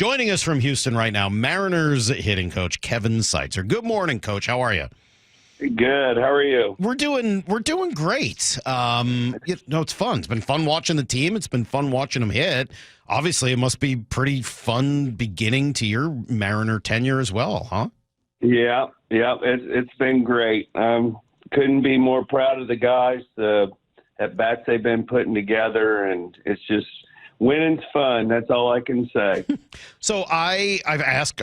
Joining us from Houston right now, Mariners hitting coach Kevin Seitzer. Good morning, Coach. How are you? Good. How are you? We're doing great. It's fun. It's been fun watching the team. It's been fun watching them hit. Obviously, it must be pretty fun beginning to your Mariner tenure as well, huh? Yeah. It's been great. Couldn't be more proud of the guys. The at bats they've been putting together, and it's just winning's fun. That's all I can say. So I ask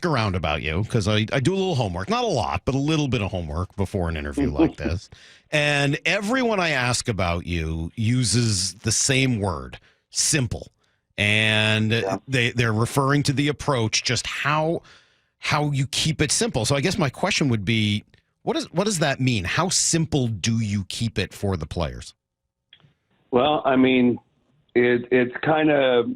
around about you because I do a little homework, not a lot, but a little bit of homework before an interview like this. And everyone I ask about you uses the same word, simple. And they're referring to the approach, just how you keep it simple. So I guess my question would be, what does that mean? How simple do you keep it for the players? Well, I mean, it's kind of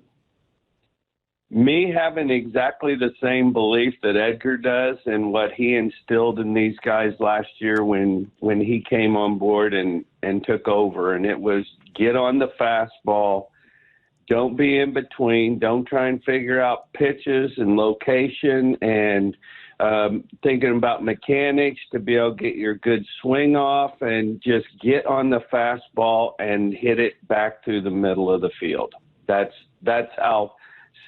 me having exactly the same belief that Edgar does and what he instilled in these guys last year when he came on board and took over. And it was get on the fastball. Don't be in between. Don't try and figure out pitches and location and thinking about mechanics to be able to get your good swing off, and just get on the fastball and hit it back through the middle of the field. That's how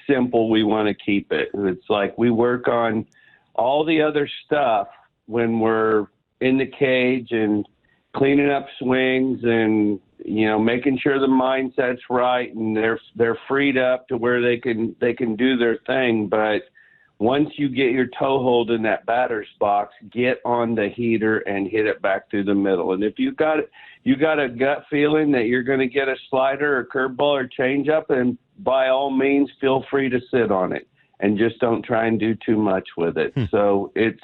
simple we want to keep it. It's like we work on all the other stuff when we're in the cage and cleaning up swings and, making sure the mindset's right and they're freed up to where they can do their thing. But once you get your toe hold in that batter's box, get on the heater and hit it back through the middle. And if you got a gut feeling that you're going to get a slider or curveball or changeup, and by all means, feel free to sit on it and just don't try and do too much with it. So it's,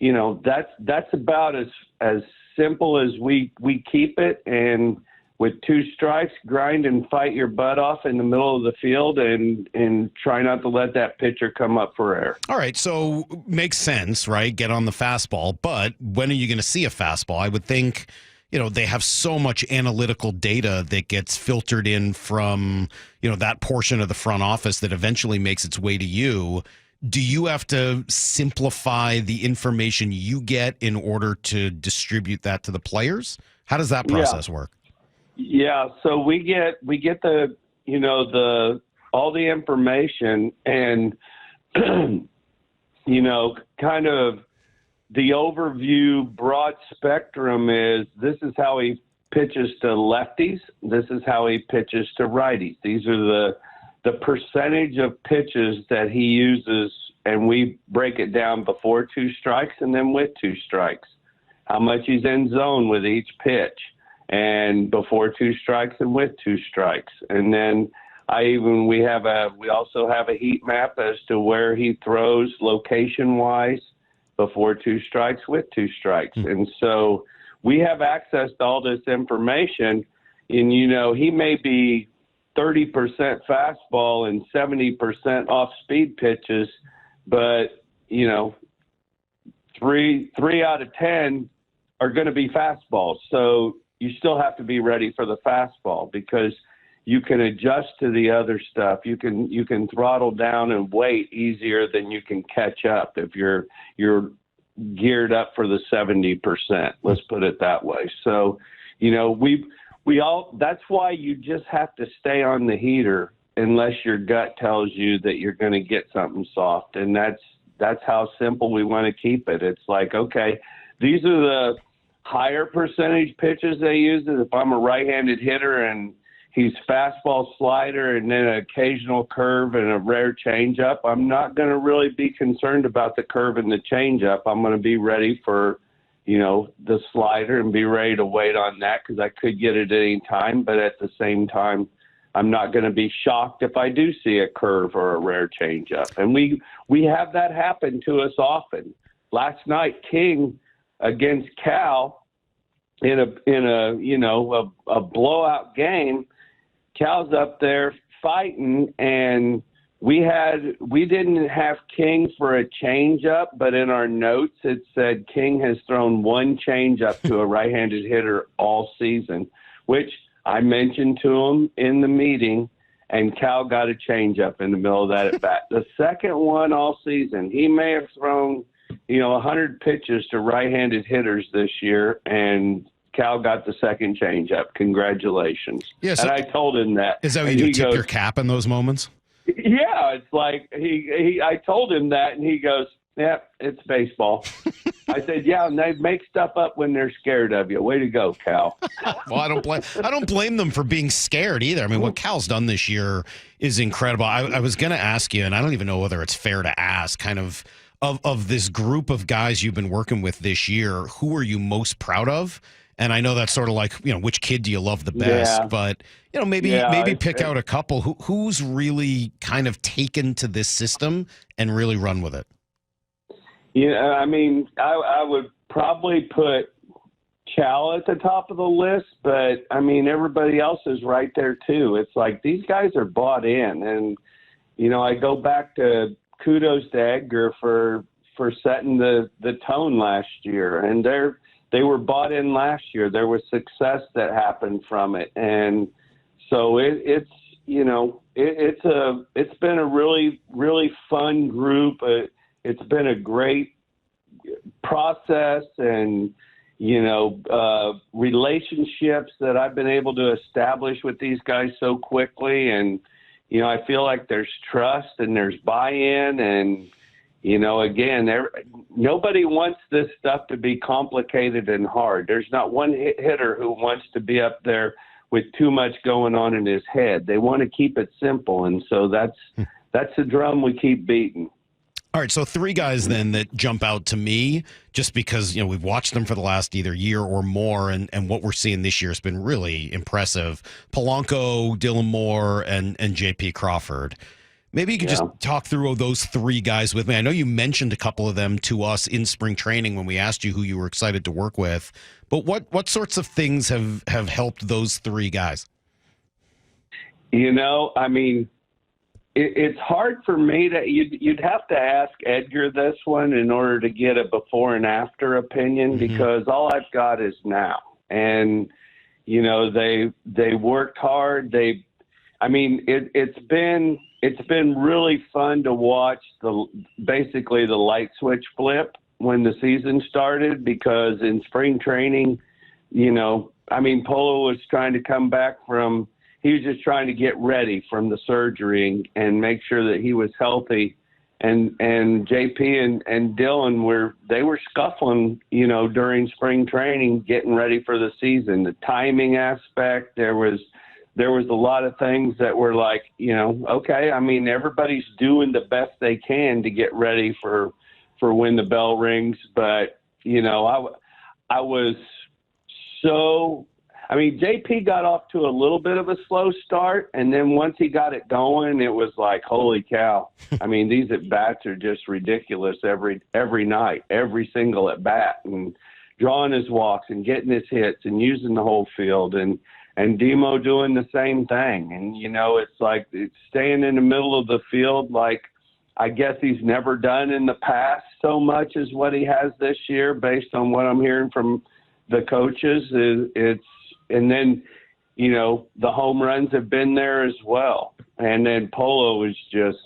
that's about as simple as we keep it. And with two strikes, grind and fight your butt off in the middle of the field and try not to let that pitcher come up for air. All right, so makes sense, right? Get on the fastball, but when are you going to see a fastball? I would think, they have so much analytical data that gets filtered in from, that portion of the front office that eventually makes its way to you. Do you have to simplify the information you get in order to distribute that to the players? How does that process work? Yeah, so we get the all the information and kind of the overview broad spectrum is this is how he pitches to lefties, this is how he pitches to righties. These are the percentage of pitches that he uses, and we break it down before two strikes and then with two strikes. How much he's in zone with each pitch, and before two strikes and with two strikes. And then we also have a heat map as to where he throws location wise before two strikes, with two strikes. And so we have access to all this information, and he may be 30% fastball and 70% off speed pitches, but three out of 10 are going to be fastballs. So you still have to be ready for the fastball because you can adjust to the other stuff. You can throttle down and wait easier than you can catch up if you're geared up for the 70%. Let's put it that way. So, that's why you just have to stay on the heater unless your gut tells you that you're going to get something soft. And that's how simple we want to keep it. It's like, okay, these are the higher percentage pitches they use. If I'm a right-handed hitter and he's fastball, slider, and then an occasional curve and a rare changeup, I'm not going to really be concerned about the curve and the changeup. I'm going to be ready for, the slider and be ready to wait on that because I could get it at any time. But at the same time, I'm not going to be shocked if I do see a curve or a rare changeup. And we have that happen to us often. Last night, King against Cal in a blowout game, Cal's up there fighting, and we didn't have King for a changeup, but in our notes it said King has thrown one changeup to a right-handed hitter all season, which I mentioned to him in the meeting, and Cal got a changeup in the middle of that at bat. The second one all season, he may have thrown, 100 pitches to right-handed hitters this year, and Cal got the second changeup. Congratulations. Yes, and I told him that. Is that when you tip your cap in those moments? Yeah, it's like I told him that, and he goes, "Yeah, it's baseball." I said, "Yeah, and they make stuff up when they're scared of you. Way to go, Cal." Well, I don't blame them for being scared either. I mean, what Cal's done this year is incredible. I was going to ask you, and I don't even know whether it's fair to ask, kind of this group of guys you've been working with this year, who are you most proud of? And I know that's sort of like, which kid do you love the best? Yeah. But, maybe pick out a couple who's really kind of taken to this system and really run with it. Yeah, I mean, I would probably put Cal at the top of the list, but, I mean, everybody else is right there, too. It's like these guys are bought in. And, I go back to kudos to Edgar for setting the tone last year. And they were bought in last year. There was success that happened from it. And so it's been a really, really fun group. It's been a great process and, relationships that I've been able to establish with these guys so quickly. And, I feel like there's trust and there's buy-in and, again, nobody wants this stuff to be complicated and hard. There's not one hitter who wants to be up there with too much going on in his head. They want to keep it simple. And so that's the drum we keep beating. All right, so three guys then that jump out to me just because, we've watched them for the last either year or more, and what we're seeing this year has been really impressive. Polanco, Dylan Moore, and J.P. Crawford. Maybe you could just talk through those three guys with me. I know you mentioned a couple of them to us in spring training when we asked you who you were excited to work with, but what sorts of things have helped those three guys? I mean, it's hard for me to. You'd have to ask Edgar this one in order to get a before and after opinion, because all I've got is now. And they worked hard. It's been really fun to watch basically the light switch flip when the season started, because in spring training, Polo was trying to come back he was just trying to get ready from the surgery and make sure that he was healthy. And JP and Dylan were scuffling, during spring training, getting ready for the season. The timing aspect, there was a lot of things that were like, okay, everybody's doing the best they can to get ready for when the bell rings. But, I was so, JP got off to a little bit of a slow start. And then once he got it going, it was like, holy cow. These at-bats are just ridiculous every night, every single at-bat, and drawing his walks and getting his hits and using the whole field. And Demo doing the same thing. And, it's like it's staying in the middle of the field like I guess he's never done in the past so much as what he has this year, based on what I'm hearing from the coaches. And then, the home runs have been there as well. And then Polo is just,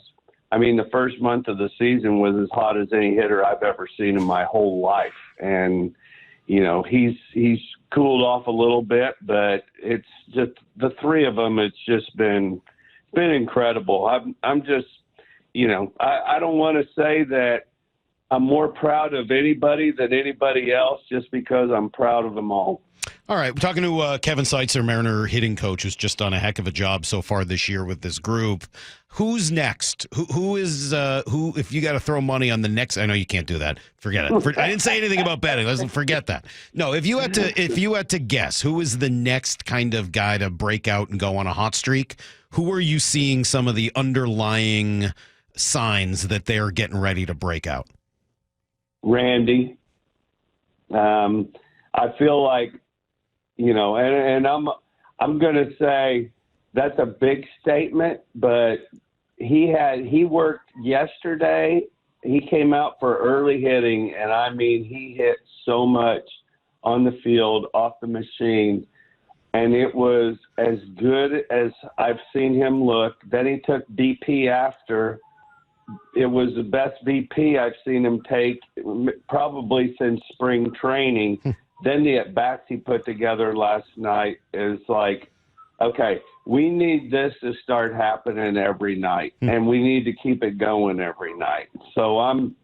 the first month of the season was as hot as any hitter I've ever seen in my whole life. And, he's cooled off a little bit, but it's just the three of them. It's just been incredible. I'm just, I don't want to say that I'm more proud of anybody than anybody else, just because I'm proud of them all. All right, we're talking to Kevin Seitzer, Mariner hitting coach, who's just done a heck of a job so far this year with this group. Who's next? Who is if you got to throw money on the next? I know you can't do that. Forget it. I didn't say anything about betting. Let's forget that. No, if you had to guess, who is the next kind of guy to break out and go on a hot streak? Who are you seeing some of the underlying signs that they are getting ready to break out? Randy. I feel like, and I'm going to say that's a big statement, but he worked yesterday. He came out for early hitting, and he hit so much on the field, off the machine. and it was as good as I've seen him look. Then he took BP after. It was the best BP I've seen him take probably since spring training. Then the at-bats he put together last night is like, okay, we need this to start happening every night, and we need to keep it going every night. So I'm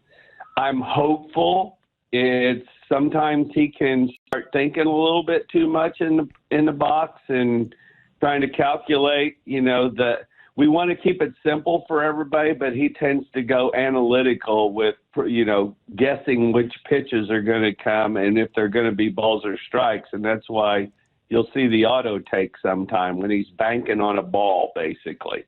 hopeful. It's sometimes he can start thinking a little bit too much in the box and trying to calculate, that we want to keep it simple for everybody, but he tends to go analytical with, guessing which pitches are going to come and if they're going to be balls or strikes. And that's why you'll see the auto take sometime when he's banking on a ball, basically.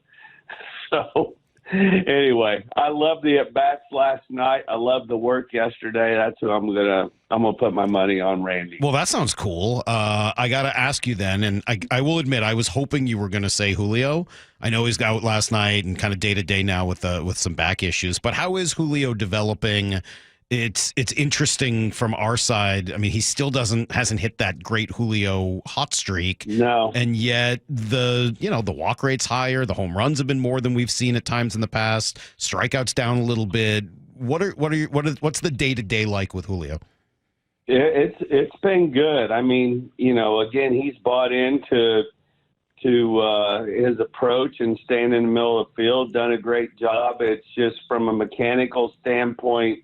So anyway, I love the at-bats last night. I love the work yesterday. That's who I'm gonna put my money on, Randy. Well, that sounds cool. I got to ask you then, and I will admit I was hoping you were going to say Julio. I know he's out last night and kind of day-to-day now with some back issues, but how is Julio developing? It's interesting from our side. I mean, he still hasn't hit that great Julio hot streak. No. And yet the walk rate's higher, the home runs have been more than we've seen at times in the past. Strikeouts down a little bit. What's the day-to-day like with Julio? It's been good. I mean, again, he's bought into his approach and staying in the middle of the field, done a great job. It's just from a mechanical standpoint,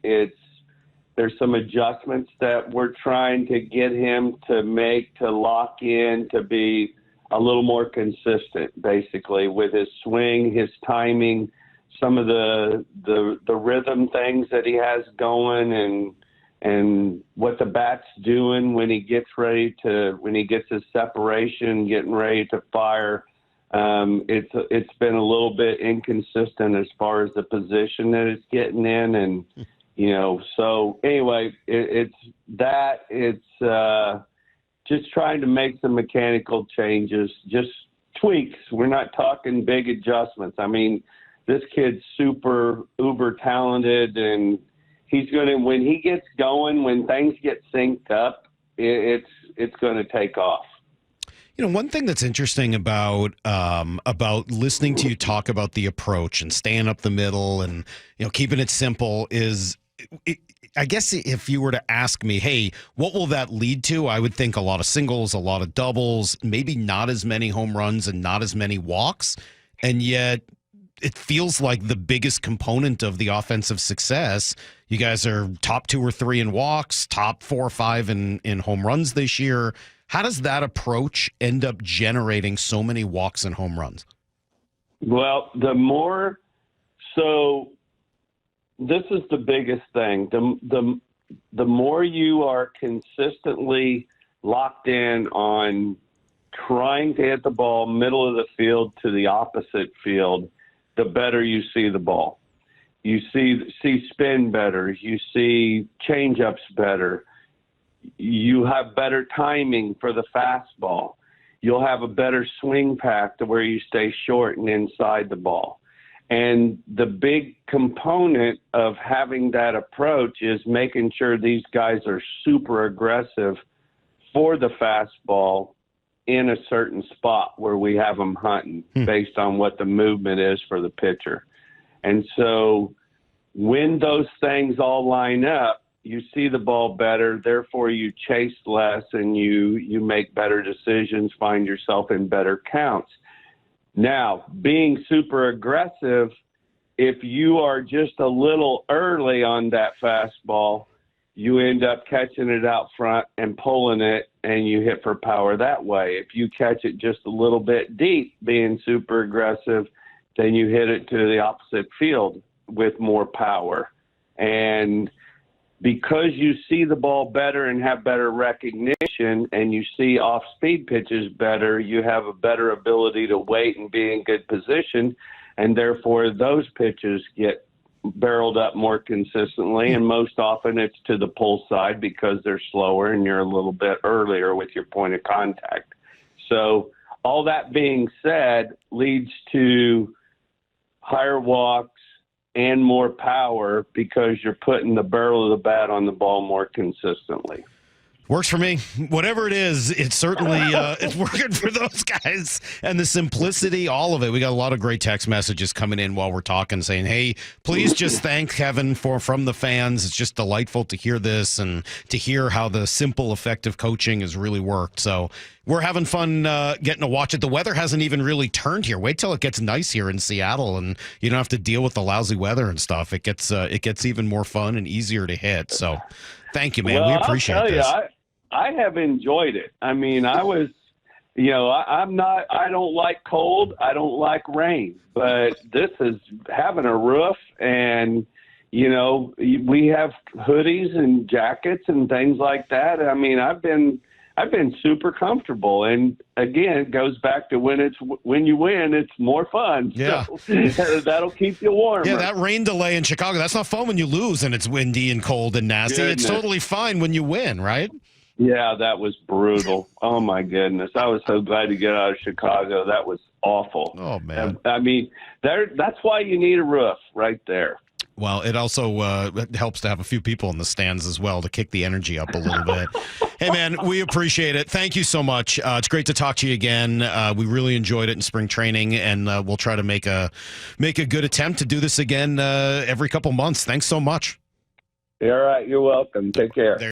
there's some adjustments that we're trying to get him to make, to lock in, to be a little more consistent, basically, with his swing, his timing, some of the rhythm things that he has going, and what the bat's doing when he gets his separation, getting ready to fire. It's been a little bit inconsistent as far as the position that it's getting in, and so anyway, it's just trying to make some mechanical changes, just tweaks. We're not talking big adjustments. I mean, this kid's super uber talented, and he's when he gets going, when things get synced up, it's going to take off. One thing that's interesting about listening to you talk about the approach and staying up the middle and keeping it simple is, I guess if you were to ask me, hey, what will that lead to? I would think a lot of singles, a lot of doubles, maybe not as many home runs and not as many walks, and yet it feels like the biggest component of the offensive success. You guys are top 2 or 3 in walks, top 4 or 5 in home runs this year. How does that approach end up generating so many walks and home runs? Well, this is the biggest thing. The more you are consistently locked in on trying to hit the ball middle of the field to the opposite field, the better you see the ball. You see spin better. You see changeups better. You have better timing for the fastball. You'll have a better swing path to where you stay short and inside the ball. And the big component of having that approach is making sure these guys are super aggressive for the fastball in a certain spot where we have them hunting based on what the movement is for the pitcher. And so when those things all line up, you see the ball better, therefore you chase less and you make better decisions, find yourself in better counts. Now, being super aggressive, if you are just a little early on that fastball, you end up catching it out front and pulling it, and you hit for power that way. If you catch it just a little bit deep, being super aggressive, then you hit it to the opposite field with more power. And because you see the ball better and have better recognition and you see off-speed pitches better, you have a better ability to wait and be in good position, and therefore those pitches get barreled up more consistently, and most often it's to the pull side because they're slower and you're a little bit earlier with your point of contact. So all that being said leads to higher walks and more power because you're putting the barrel of the bat on the ball more consistently. Works for me. Whatever it is, it's certainly it's working for those guys. And the simplicity, all of it. We got a lot of great text messages coming in while we're talking, saying, "Hey, please just thank Kevin from the fans. It's just delightful to hear this and to hear how the simple, effective coaching has really worked." So we're having fun getting to watch it. The weather hasn't even really turned here. Wait till it gets nice here in Seattle, and you don't have to deal with the lousy weather and stuff. It gets even more fun and easier to hit. So thank you, man. Well, we appreciate this. I have enjoyed it. I mean, I was, I don't like cold. I don't like rain, but this is having a roof and, we have hoodies and jackets and things like that. I mean, I've been super comfortable. And again, it goes back to when you win, it's more fun. Yeah. So that'll keep you warm. Yeah, that rain delay in Chicago, that's not fun when you lose and it's windy and cold and nasty. Goodness. It's totally fine when you win, right? Yeah, that was brutal. Oh, my goodness. I was so glad to get out of Chicago. That was awful. Oh, man. I mean, that's why you need a roof right there. Well, it also helps to have a few people in the stands as well to kick the energy up a little bit. Hey, man, we appreciate it. Thank you so much. It's great to talk to you again. We really enjoyed it in spring training, and we'll try to make a good attempt to do this again every couple months. Thanks so much. All right. You're welcome. Take care.